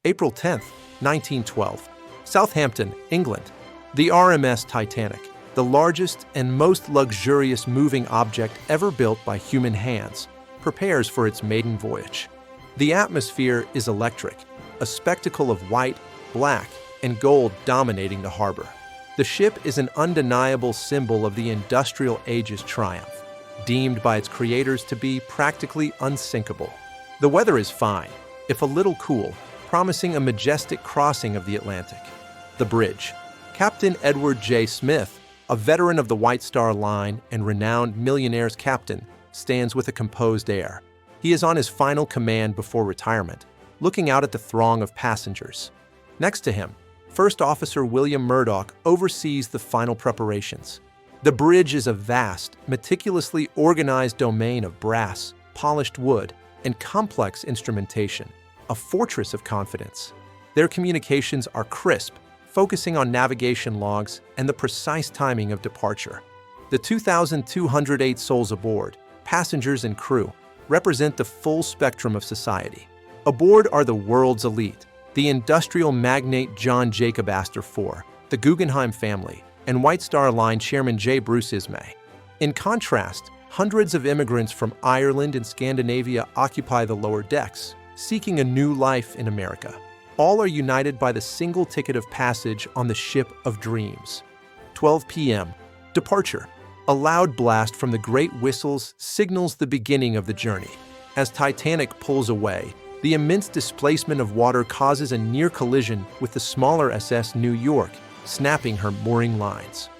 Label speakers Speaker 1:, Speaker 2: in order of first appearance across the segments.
Speaker 1: April 10, 1912. Southampton, England. The RMS Titanic, the largest and most luxurious moving object ever built by human hands, prepares for its maiden voyage. The atmosphere is electric, a spectacle of white, black, and gold dominating the harbor. The ship is an undeniable symbol of the industrial age's triumph, deemed by its creators to be practically unsinkable. The weather is fine, if a little cool, promising a majestic crossing of the Atlantic. The bridge. Captain Edward J. Smith, a veteran of the White Star Line and renowned millionaire's captain, stands with a composed air. He is on his final command before retirement, looking out at the throng of passengers. Next to him, First Officer William Murdoch oversees the final preparations. The bridge is a vast, meticulously organized domain of brass, polished wood, and complex instrumentation, a fortress of confidence. Their communications are crisp, focusing on navigation logs and the precise timing of departure. The 2,208 souls aboard, passengers and crew, represent the full spectrum of society. Aboard are the world's elite, the industrial magnate John Jacob Astor IV, the Guggenheim family, and White Star Line Chairman J. Bruce Ismay. In contrast, hundreds of immigrants from Ireland and Scandinavia occupy the lower decks, seeking a new life in America. All are united by the single ticket of passage on the ship of dreams. 12 p.m. Departure. A loud blast from the great whistles signals the beginning of the journey. As Titanic pulls away, the immense displacement of water causes a near collision with the smaller SS New York, snapping her mooring lines.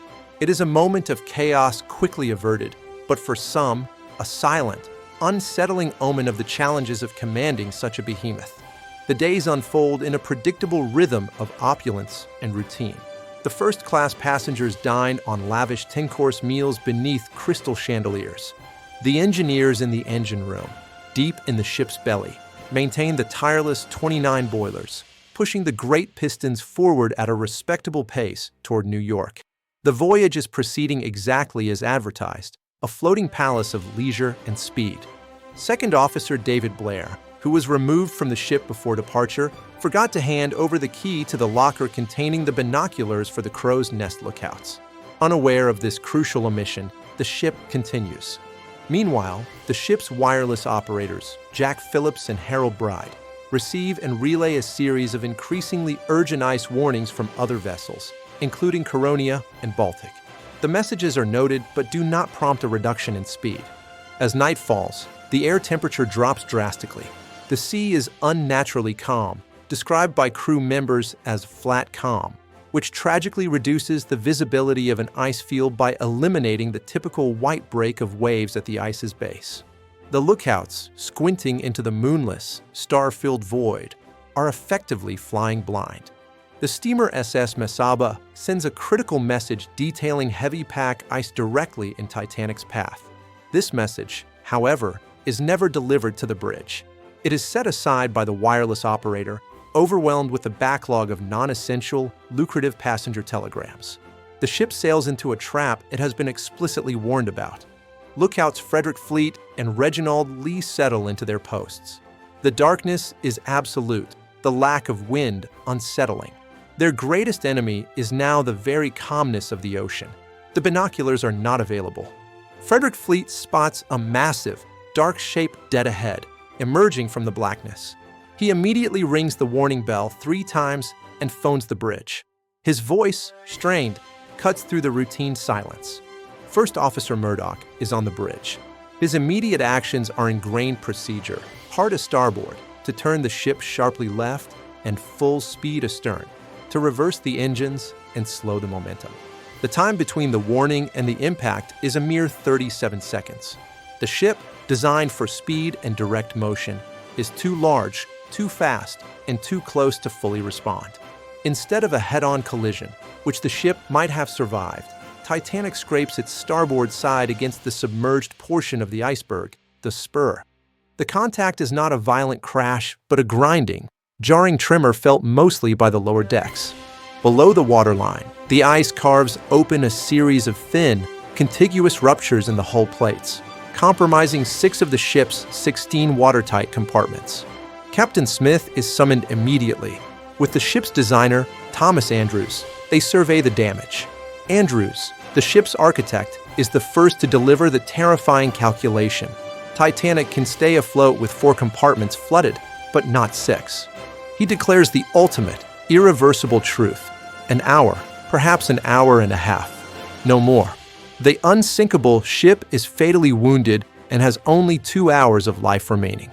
Speaker 1: It is a moment of chaos quickly averted, but for some, a silent, unsettling omen of the challenges of commanding such a behemoth. The days unfold in a predictable rhythm of opulence and routine. The first-class passengers dine on lavish 10-course meals beneath crystal chandeliers. The engineers in the engine room, deep in the ship's belly, maintain the tireless 29 boilers, pushing the great pistons forward at a respectable pace toward New York. The voyage is proceeding exactly as advertised, a floating palace of leisure and speed. Second Officer David Blair, who was removed from the ship before departure, forgot to hand over the key to the locker containing the binoculars for the crow's nest lookouts. Unaware of this crucial omission, the ship continues. Meanwhile, the ship's wireless operators, Jack Phillips and Harold Bride, receive and relay a series of increasingly urgent ice warnings from other vessels, including Caronia and Baltic. The messages are noted but do not prompt a reduction in speed. As night falls, the air temperature drops drastically. The sea is unnaturally calm, described by crew members as flat calm, which tragically reduces the visibility of an ice field by eliminating the typical white break of waves at the ice's base. The lookouts, squinting into the moonless, star-filled void, are effectively flying blind. The steamer SS Mesaba sends a critical message detailing heavy pack ice directly in Titanic's path. This message, however, is never delivered to the bridge. It is set aside by the wireless operator, overwhelmed with a backlog of non-essential, lucrative passenger telegrams. The ship sails into a trap it has been explicitly warned about. Lookouts Frederick Fleet and Reginald Lee settle into their posts. The darkness is absolute, the lack of wind unsettling. Their greatest enemy is now the very calmness of the ocean. The binoculars are not available. Frederick Fleet spots a massive, dark shape dead ahead, emerging from the blackness. He immediately rings the warning bell 3 times and phones the bridge. His voice, strained, cuts through the routine silence. First Officer Murdoch is on the bridge. His immediate actions are ingrained procedure, hard a starboard, to turn the ship sharply left and full speed astern, to reverse the engines and slow the momentum. The time between the warning and the impact is a mere 37 seconds. The ship, designed for speed and direct motion, is too large, too fast, and too close to fully respond. Instead of a head-on collision, which the ship might have survived, Titanic scrapes its starboard side against the submerged portion of the iceberg, the spur. The contact is not a violent crash, but a grinding, jarring tremor felt mostly by the lower decks. Below the waterline, the ice carves open a series of thin, contiguous ruptures in the hull plates, compromising 6 of the ship's 16 watertight compartments. Captain Smith is summoned immediately. With the ship's designer, Thomas Andrews, they survey the damage. Andrews, the ship's architect, is the first to deliver the terrifying calculation. Titanic can stay afloat with 4 compartments flooded, but not 6. He declares the ultimate, irreversible truth. An hour, perhaps an hour and a half. No more. The unsinkable ship is fatally wounded and has only 2 hours of life remaining.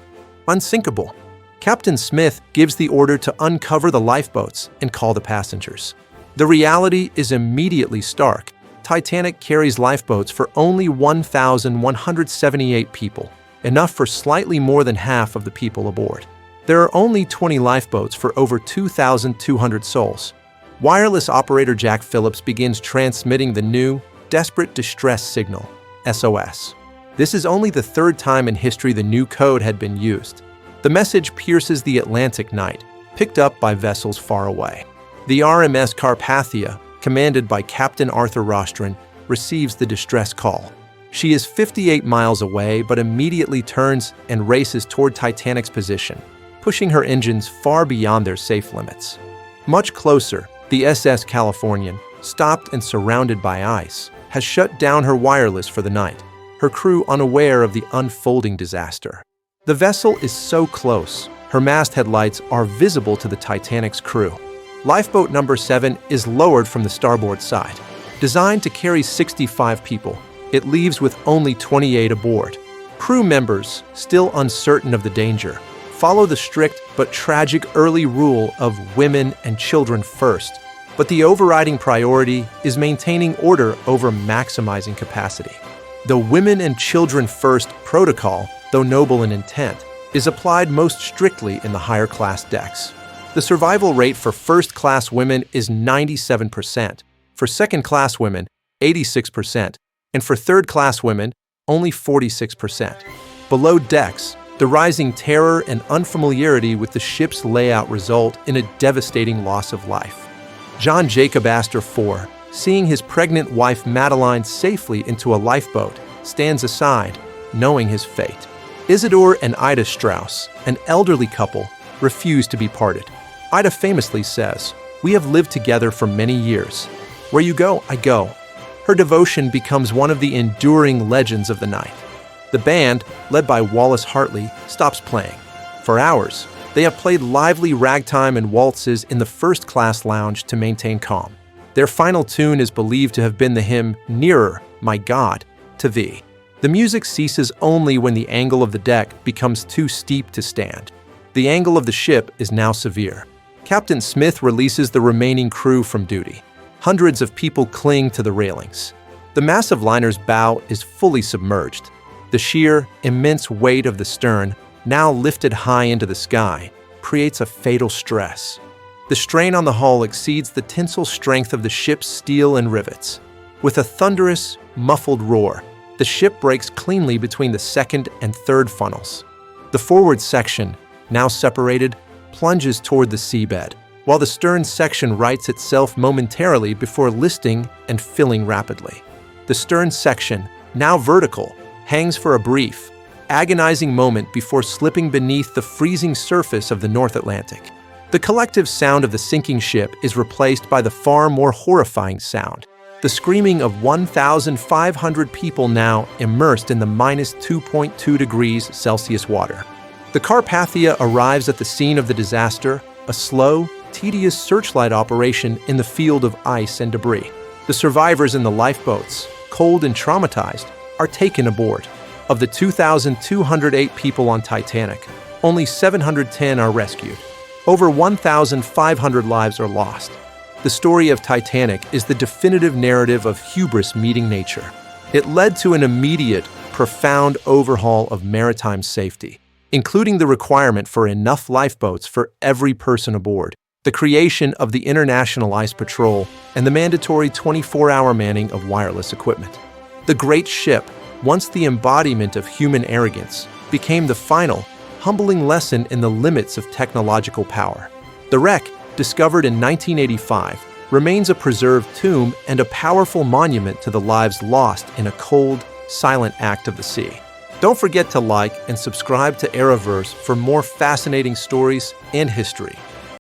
Speaker 1: Unsinkable. Captain Smith gives the order to uncover the lifeboats and call the passengers. The reality is immediately stark. Titanic carries lifeboats for only 1,178 people, enough for slightly more than half of the people aboard. There are only 20 lifeboats for over 2,200 souls. Wireless operator Jack Phillips begins transmitting the new, desperate distress signal, SOS. This is only the 3rd time in history the new code had been used. The message pierces the Atlantic night, picked up by vessels far away. The RMS Carpathia, commanded by Captain Arthur Rostron, receives the distress call. She is 58 miles away but immediately turns and races toward Titanic's position, pushing her engines far beyond their safe limits. Much closer, the SS Californian, stopped and surrounded by ice, has shut down her wireless for the night, her crew unaware of the unfolding disaster. The vessel is so close, her masthead lights are visible to the Titanic's crew. Lifeboat number 7 is lowered from the starboard side. Designed to carry 65 people, it leaves with only 28 aboard. Crew members, still uncertain of the danger, follow the strict but tragic early rule of women and children first. But the overriding priority is maintaining order over maximizing capacity. The women and children first protocol, though noble in intent, is applied most strictly in the higher class decks. The survival rate for first-class women is 97%, for second-class women, 86%, and for third-class women, only 46%. Below decks, the rising terror and unfamiliarity with the ship's layout result in a devastating loss of life. John Jacob Astor IV, seeing his pregnant wife Madeline safely into a lifeboat, stands aside, knowing his fate. Isidore and Ida Strauss, an elderly couple, refuse to be parted. Ida famously says, "We have lived together for many years. Where you go, I go." Her devotion becomes one of the enduring legends of the night. The band, led by Wallace Hartley, stops playing. For hours, they have played lively ragtime and waltzes in the first-class lounge to maintain calm. Their final tune is believed to have been the hymn "Nearer, My God, to Thee." The music ceases only when the angle of the deck becomes too steep to stand. The angle of the ship is now severe. Captain Smith releases the remaining crew from duty. Hundreds of people cling to the railings. The massive liner's bow is fully submerged. The sheer, immense weight of the stern, now lifted high into the sky, creates a fatal stress. The strain on the hull exceeds the tensile strength of the ship's steel and rivets. With a thunderous, muffled roar, the ship breaks cleanly between the second and third funnels. The forward section, now separated, plunges toward the seabed, while the stern section rights itself momentarily before listing and filling rapidly. The stern section, now vertical, hangs for a brief, agonizing moment before slipping beneath the freezing surface of the North Atlantic. The collective sound of the sinking ship is replaced by the far more horrifying sound, the screaming of 1,500 people now immersed in the minus 2.2 degrees Celsius water. The Carpathia arrives at the scene of the disaster, a slow, tedious searchlight operation in the field of ice and debris. The survivors in the lifeboats, cold and traumatized, are taken aboard. Of the 2,208 people on Titanic, only 710 are rescued. Over 1,500 lives are lost. The story of Titanic is the definitive narrative of hubris meeting nature. It led to an immediate, profound overhaul of maritime safety, including the requirement for enough lifeboats for every person aboard, the creation of the International Ice Patrol, and the mandatory 24-hour manning of wireless equipment. The great ship, once the embodiment of human arrogance, became the final, humbling lesson in the limits of technological power. The wreck, discovered in 1985, remains a preserved tomb and a powerful monument to the lives lost in a cold, silent act of the sea. Don't forget to like and subscribe to Araverse for more fascinating stories and history.